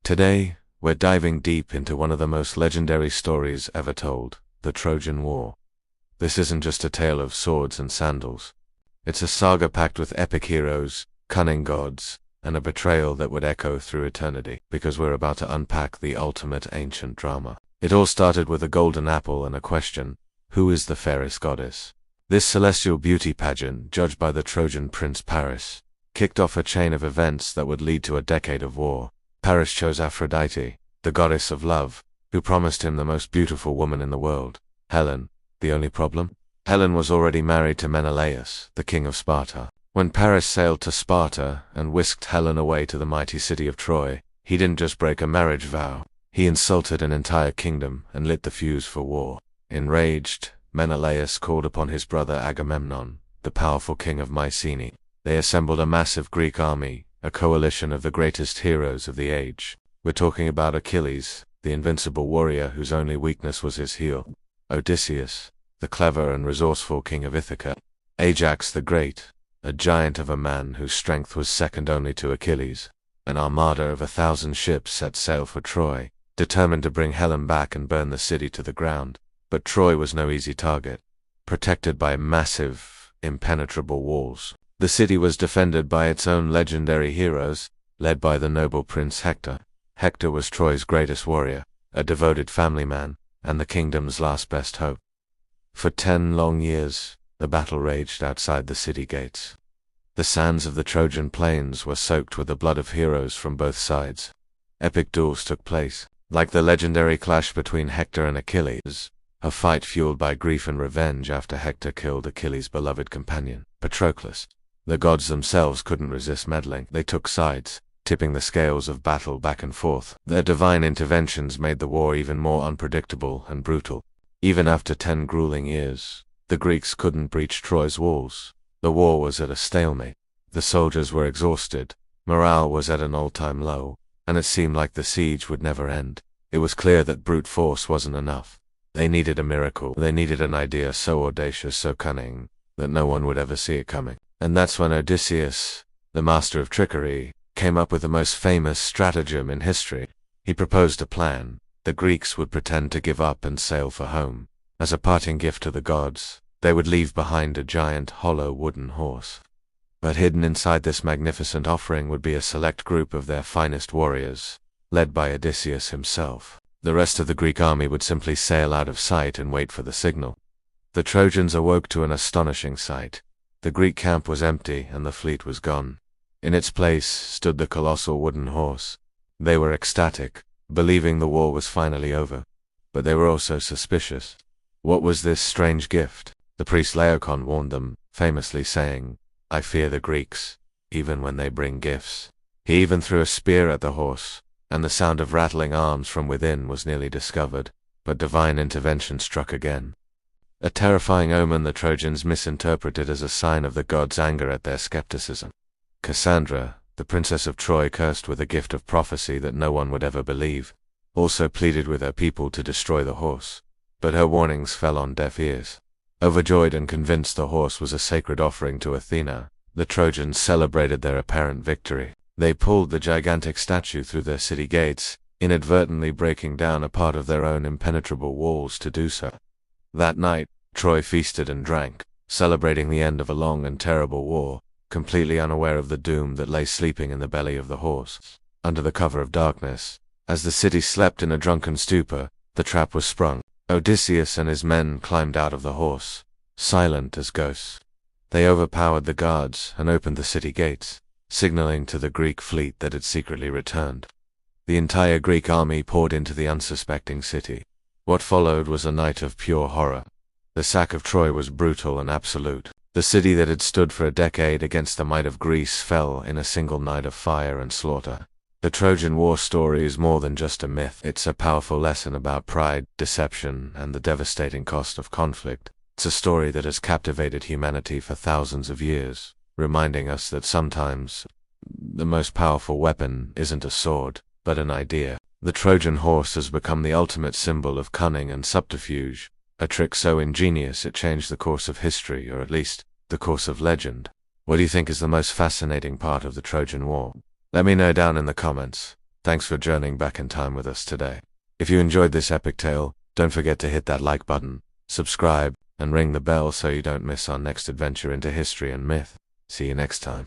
Today, we're diving deep into one of the most legendary stories ever told, the Trojan War. This isn't just a tale of swords and sandals. It's a saga packed with epic heroes, cunning gods, and a betrayal that would echo through eternity, because we're about to unpack the ultimate ancient drama. It all started with a golden apple and a question: who is the fairest goddess? This celestial beauty pageant, judged by the Trojan prince Paris, kicked off a chain of events that would lead to a decade of war. Paris chose Aphrodite, the goddess of love, who promised him the most beautiful woman in the world, Helen. The only problem? Helen was already married to Menelaus, the king of Sparta. When Paris sailed to Sparta and whisked Helen away to the mighty city of Troy, he didn't just break a marriage vow. He insulted an entire kingdom and lit the fuse for war. Enraged, Menelaus called upon his brother Agamemnon, the powerful king of Mycenae. They assembled a massive Greek army, a coalition of the greatest heroes of the age. We're talking about Achilles, the invincible warrior whose only weakness was his heel; Odysseus, the clever and resourceful king of Ithaca; Ajax the Great, a giant of a man whose strength was second only to Achilles. An armada of 1,000 ships set sail for Troy, determined to bring Helen back and burn the city to the ground. But Troy was no easy target. Protected by massive, impenetrable walls, the city was defended by its own legendary heroes, led by the noble prince Hector. Hector was Troy's greatest warrior, a devoted family man, and the kingdom's last best hope. For 10 long years, the battle raged outside the city gates. The sands of the Trojan plains were soaked with the blood of heroes from both sides. Epic duels took place, like the legendary clash between Hector and Achilles, a fight fueled by grief and revenge after Hector killed Achilles' beloved companion, Patroclus. The gods themselves couldn't resist meddling. They took sides, tipping the scales of battle back and forth. Their divine interventions made the war even more unpredictable and brutal. Even after 10 grueling years, the Greeks couldn't breach Troy's walls. The war was at a stalemate. The soldiers were exhausted, morale was at an all-time low, and it seemed like the siege would never end. It was clear that brute force wasn't enough. They needed a miracle. They needed an idea so audacious, so cunning, that no one would ever see it coming. And that's when Odysseus, the master of trickery, came up with the most famous stratagem in history. He proposed a plan. The Greeks would pretend to give up and sail for home. As a parting gift to the gods, they would leave behind a giant, hollow wooden horse. But hidden inside this magnificent offering would be a select group of their finest warriors, led by Odysseus himself. The rest of the Greek army would simply sail out of sight and wait for the signal. The Trojans awoke to an astonishing sight. The Greek camp was empty and the fleet was gone. In its place stood the colossal wooden horse. They were ecstatic, believing the war was finally over. But they were also suspicious. What was this strange gift? The priest Laocoon warned them, famously saying, "I fear the Greeks, even when they bring gifts." He even threw a spear at the horse, and the sound of rattling arms from within was nearly discovered. But divine intervention struck again. A terrifying omen the Trojans misinterpreted as a sign of the gods' anger at their skepticism. Cassandra, the princess of Troy cursed with a gift of prophecy that no one would ever believe, also pleaded with her people to destroy the horse. But her warnings fell on deaf ears. Overjoyed and convinced the horse was a sacred offering to Athena, the Trojans celebrated their apparent victory. They pulled the gigantic statue through their city gates, inadvertently breaking down a part of their own impenetrable walls to do so. That night, Troy feasted and drank, celebrating the end of a long and terrible war, completely unaware of the doom that lay sleeping in the belly of the horse. Under the cover of darkness, as the city slept in a drunken stupor, the trap was sprung. Odysseus and his men climbed out of the horse, silent as ghosts. They overpowered the guards and opened the city gates, signaling to the Greek fleet that had secretly returned. The entire Greek army poured into the unsuspecting city. What followed was a night of pure horror. The sack of Troy was brutal and absolute. The city that had stood for a decade against the might of Greece fell in a single night of fire and slaughter. The Trojan War story is more than just a myth. It's a powerful lesson about pride, deception, and the devastating cost of conflict. It's a story that has captivated humanity for thousands of years, reminding us that sometimes the most powerful weapon isn't a sword, but an idea. The Trojan horse has become the ultimate symbol of cunning and subterfuge, a trick so ingenious it changed the course of history, or at least the course of legend. What do you think is the most fascinating part of the Trojan War? Let me know down in the comments. Thanks for journeying back in time with us today. If you enjoyed this epic tale, don't forget to hit that like button, subscribe, and ring the bell so you don't miss our next adventure into history and myth. See you next time.